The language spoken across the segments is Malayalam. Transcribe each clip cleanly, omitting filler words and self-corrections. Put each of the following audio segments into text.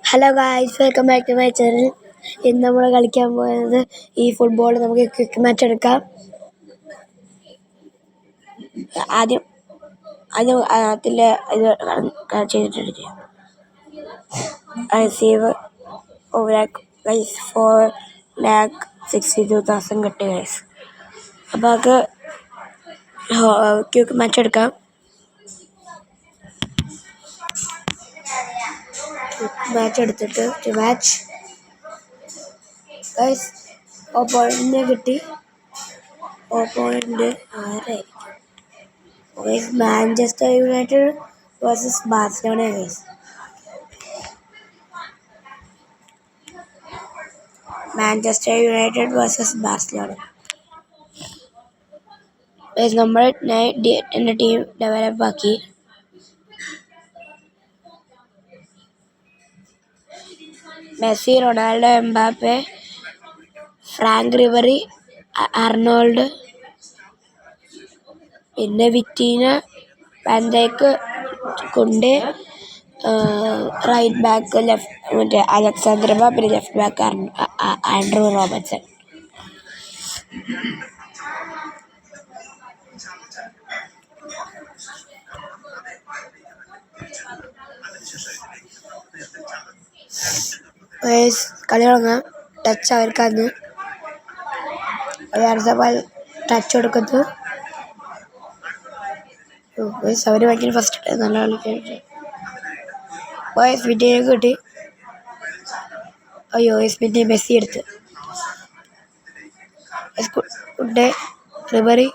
Hello guys, welcome back to my channel. ഇന്ന് നമ്മൾ കളിക്കാൻ പോകുന്നത് ഈ ഫുട്ബോൾ. നമുക്ക് ക്വിക്ക് മാച്ച് എടുക്കാം. ആദ്യം അതിലെ ഇത് ചെയ്തിട്ടുണ്ട്. റിസീവ് 4,62,000 കിട്ടി ഗൈസ്. അപ്പോൾ നമുക്ക് ക്വിക്ക് മാച്ച് എടുക്കാം. മാച്ച് എടുത്തിട്ട് മാച്ച് ഗൈസ് ഓപ്പോണന്റിനെ കിട്ടി. ഓപ്പോണന്റ് ആരായിരിക്കും? Guys Manchester United versus Barcelona guys. Manchester United versus Barcelona guys. നമ്മൾ എൻ്റെ ടീം ഡെവലപ്പ് ആക്കി. Messi, Ronaldo, Mbappe, Franck Ribery, Arnold, പിന്നെ വിറ്റീന, വാൻഡൈക്ക്, കുണ്ടേ, റൈറ്റ് ബാക്ക് മറ്റേ അലക്സാണ്ടർ, പിന്നെ ലെഫ്റ്റ് ബാക്ക് ആൻഡ്രൂ റോബർട്ട്സൺ. കളി തുടങ്ങാം. ടച്ച് അവർക്കാന്ന് ടച്ച് കൊടുക്കുന്നു. അവർ ഭയങ്കര ഫസ്റ്റ് നല്ല കളിക്കാൻ വിറ്റിനെ കിട്ടി. അയ്യോ പിന്നെ മെസ്സി എടുത്ത്. റിബറി,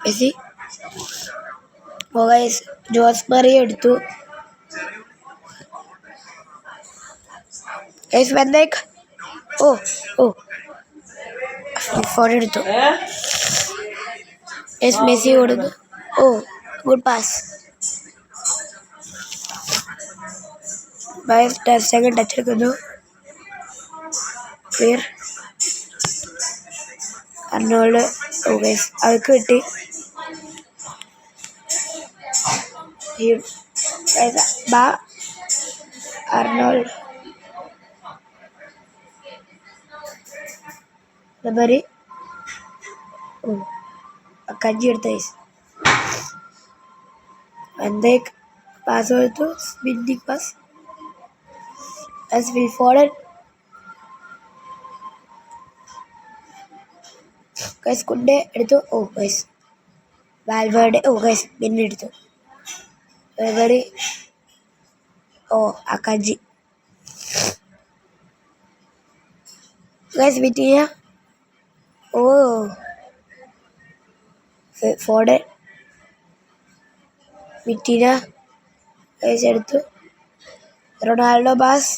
മെസ്സി, ജോസ് മറിയ എടുത്തു. വാൻഡൈക്ക് ഫോൺ എടുത്തു. മെസ്സി കൊടുത്തു. Good pass. ടച്ച് എടുക്കുന്നു. അർണോൾഡ് അവർക്ക് കിട്ടി. അർണോൾഡ് റിബറി കഞ്ചി എടുത്ത വാൻഡൈക്ക് പാസ് കൊടുത്തു. Spinning pass. വിൽ ഫോർഡൻ കുണ്ടേ എടുത്തു. വാൽവേർഡെ പിന്നെ എടുത്തു. റിബറി അക്കാഞ്ചി വിറ്റിയ ഫോർഡൻ വിറ്റീന എടുത്തു. റൊണാൾഡോ പാസ്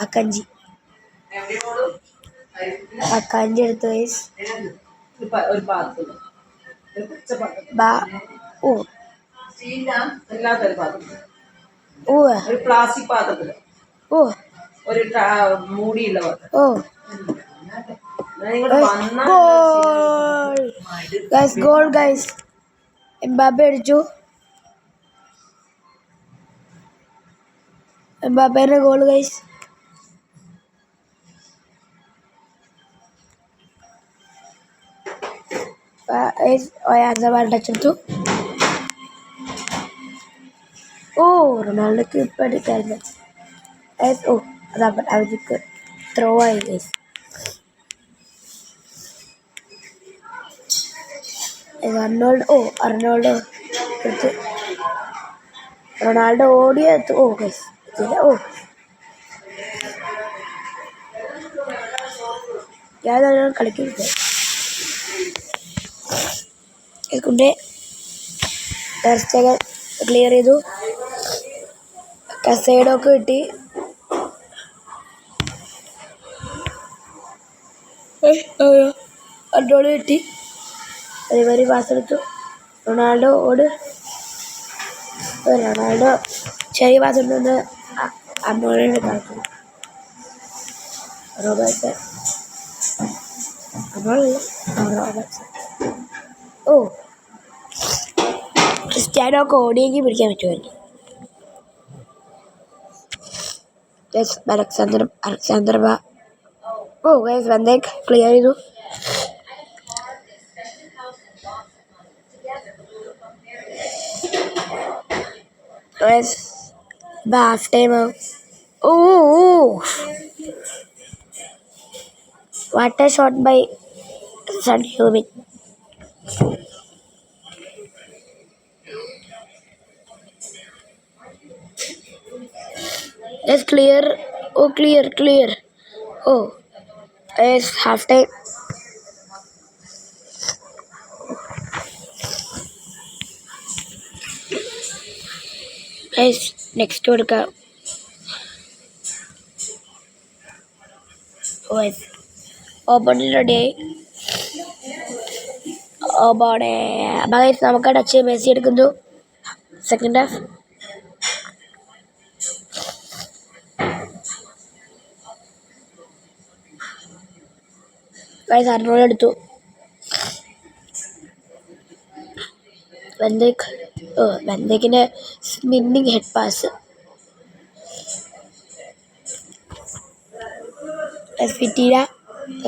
അക്കാഞ്ചി എടുത്തു. Goal guys. എംബാപ്പെ അടിച്ചു. എംബാപ്പേന്റെ ഗോൾ ഗൈസ്. ടച്ച് എടുത്തു. റൊണാൾഡോക്ക് ഇപ്പം എടുക്കാറില്ല. അവർക്ക് ത്രോ ആയി ഗൈസ്. അർണോൾഡോ എടുത്ത്. റൊണാൾഡോ ഓടിയെത്തു. ഗൈസ് ഞാൻ കളിക്കുന്നത് ക്ലിയർ ചെയ്തു. കസേഡോക്ക് കിട്ടി. അർണോൾഡ് കിട്ടി. അതേമാതിരി പാസ് എടുത്തു. റൊണാൾഡോ ചെറിയ പാസ് എടുത്തുകൊണ്ട് അർണോൾഡിനെ കളിക്കുന്നു. റോബർട്ട്സൺ ക്രിസ്ത്യാനോ ഓടിയെങ്കിൽ പിടിക്കാൻ പറ്റുമായിരുന്നു. യെസ് അലക്സാണ്ടർ ബാ. ഓ ഗൈസ് വന്നേക്ക് ക്ലിയർ ചെയ്തു. Guys half time. Oh what a shot by Son ഹ്യൂമിൻ. Yes, clear. Oh, clear. Oh, yes, half time. Yes, next to the oh, yes. Open ready. Oh, body. Guys, നമുക്ക് ടച്ച് മെസ്സി എടുക്കുന്നു. Second half. ഗൈസ് അർണോൾഡ് എടുത്തു. വെന്തേക്കിന്റെ സ്പിന്നിങ് ഹെഡ് പാസ്. ഫിറ്റീര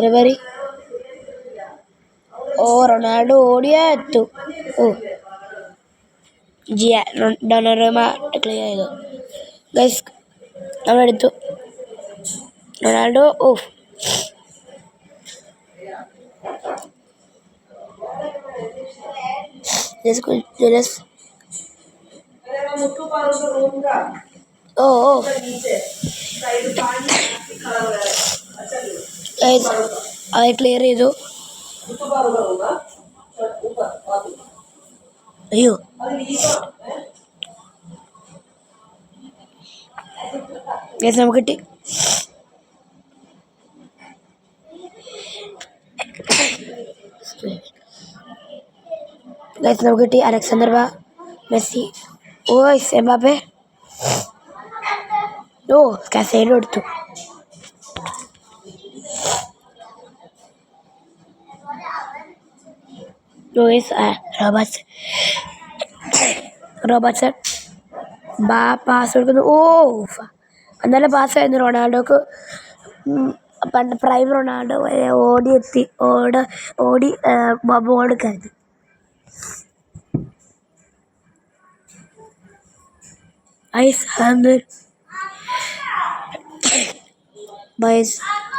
റിവറി. ഓ റൊണാൾഡോ ഓടിയാ എത്തും. ഓ ഡൊണറുമ ക്ലിയർ ചെയ്തു. ഗൈസ് നമ്മളെടുത്തു. Ronaldo off. ഓ അത് ക്ലിയർ ചെയ്തു. അയ്യോ നമുക്ക് കിട്ടി. നമുക്ക് കിട്ടി. അലക്സാണ്ടർ ബാ, മെസ്സി, ഓ എംബാപ്പെ. ഓ കസേര എടുത്തു. റോബർട്ട്സൺ ബാ പാസ് കൊടുക്കുന്നു. ഓ നല്ല പാസ്സായിരുന്നു റൊണാൾഡോക്ക്. പണ്ട് പ്രൈം റൊണാൾഡോ വരെ ഓടി ബോൾ എടുക്കായിരുന്നു.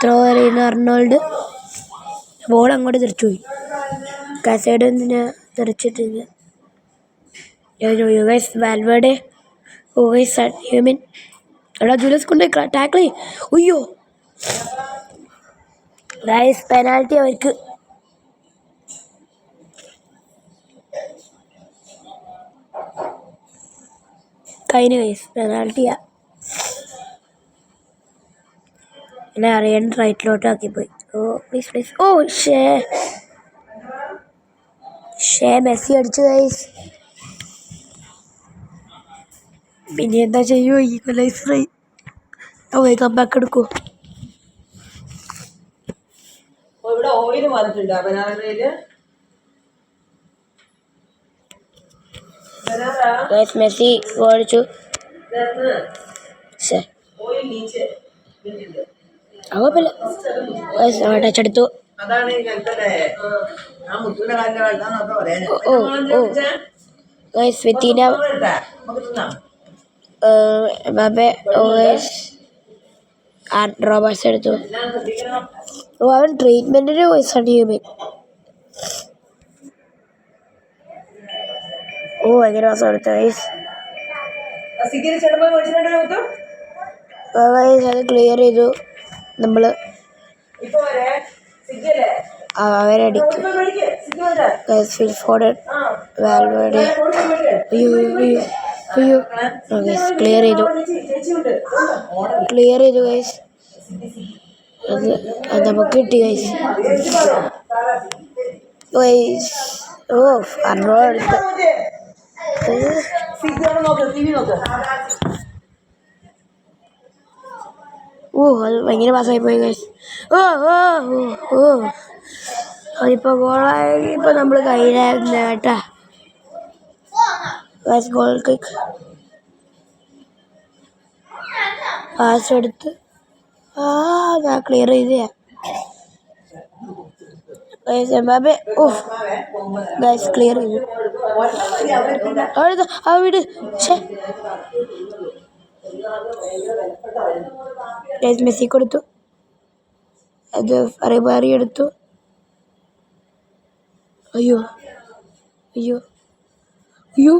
ത്രോ എറിയുന്ന അർണോൾഡ്. ബോൾ അങ്ങോട്ട് തിരിച്ചുപോയി. കസേഡ് തെറിച്ചിട്ടില്ല. വാൽവേർഡെ. ഓ സൺ ഹ്യൂമിൻ. എടാ ജൂലിയസ് കൊണ്ട് ടാക്കിൾ ചെയ്യും. ഉയ്യോ ഗൈസ് പെനാൽറ്റി അവർക്ക്. കഴിഞ്ഞ ഗൈസ് പെനാൽറ്റിയാ. എന്നെ അറിയാണ്ട് റൈറ്റിലോട്ട് ആക്കിപ്പോയി. ഓ പ്ലീസ്. ഓ മെസ്സി അടിച്ചു ഗൈസ്. പിന്നെ എന്താ ചെയ്യുമോ ഈക്വലൈസ് ഫ്രൈ. ഓ കമ്പാക്ക് എടുക്കൂ. മെസ്സി ഓടിച്ചു. ടച്ചെടുത്തു. റോബർട്ട്സ് എടുത്തു. അവൻ ട്രീറ്റ്മെന്റിന് പോയി സൺ ഹ്യൂമിൻ. ഓ ഭയങ്കര മാസം എടുത്തു ഗൈസ്. അത് ക്ലിയർ ചെയ്തു നമ്മള്. അവരടിക്കും. വാൽവേർഡെ. അയ്യോ ക്ലിയർ ചെയ്തു ഗൈസ്. അത് നമുക്ക് കിട്ടി ഗൈസ്. ഓ അർണോൾഡ് എടുത്തു. അത് ഭയങ്കര പാസ്സായി പോയി ഗൈസ്. അതിപ്പോ ഗോളായി. ഇപ്പൊ നമ്മള് കയ്യിലായിരുന്നു കേട്ടാ. Goal kick. പാസ് എടുത്ത് ഞാൻ ക്ലിയർ ചെയ്തേ. എംബാപ്പെ ഗൈസ് ക്ലിയർ ചെയ്തു. ആ വീട് മെസ്സി കൊടുത്തു. അത് അറിമാറി എടുത്തു. അയ്യോ അയ്യോ അയ്യോ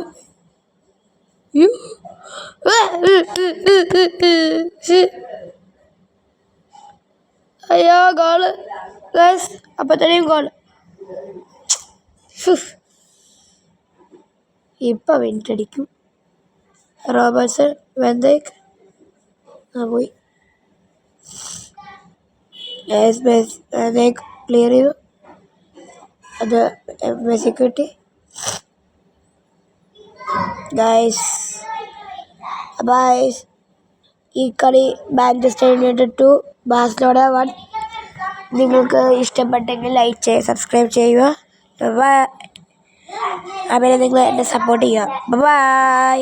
അയ്യോ അയ്യോ ഗോള് ഗൈസ്. അപ്പത്തന്നെയും ഗോൾ. ഇപ്പം മിനിറ്റ് അടിക്കും. റോബർട്ട്സൺ വെന്തേക്ക് പോയി. വെന്തേക്ക് ക്ലിയർ ചെയ്തു. അത് മെസ്സിക്ക് കിട്ടി. ഗൈസ് ഈ കളി മാഞ്ചസ്റ്റർ യുണൈറ്റഡ് 2 ബാഴ്സലോണ 1. നിങ്ങൾക്ക് ഇഷ്ടപ്പെട്ടെങ്കിൽ ലൈക്ക് ചെയ്യുക, സബ്സ്ക്രൈബ് ചെയ്യുക. അതുപോലെ നിങ്ങൾ എന്നെ സപ്പോർട്ട് ചെയ്യുക. ബൈ.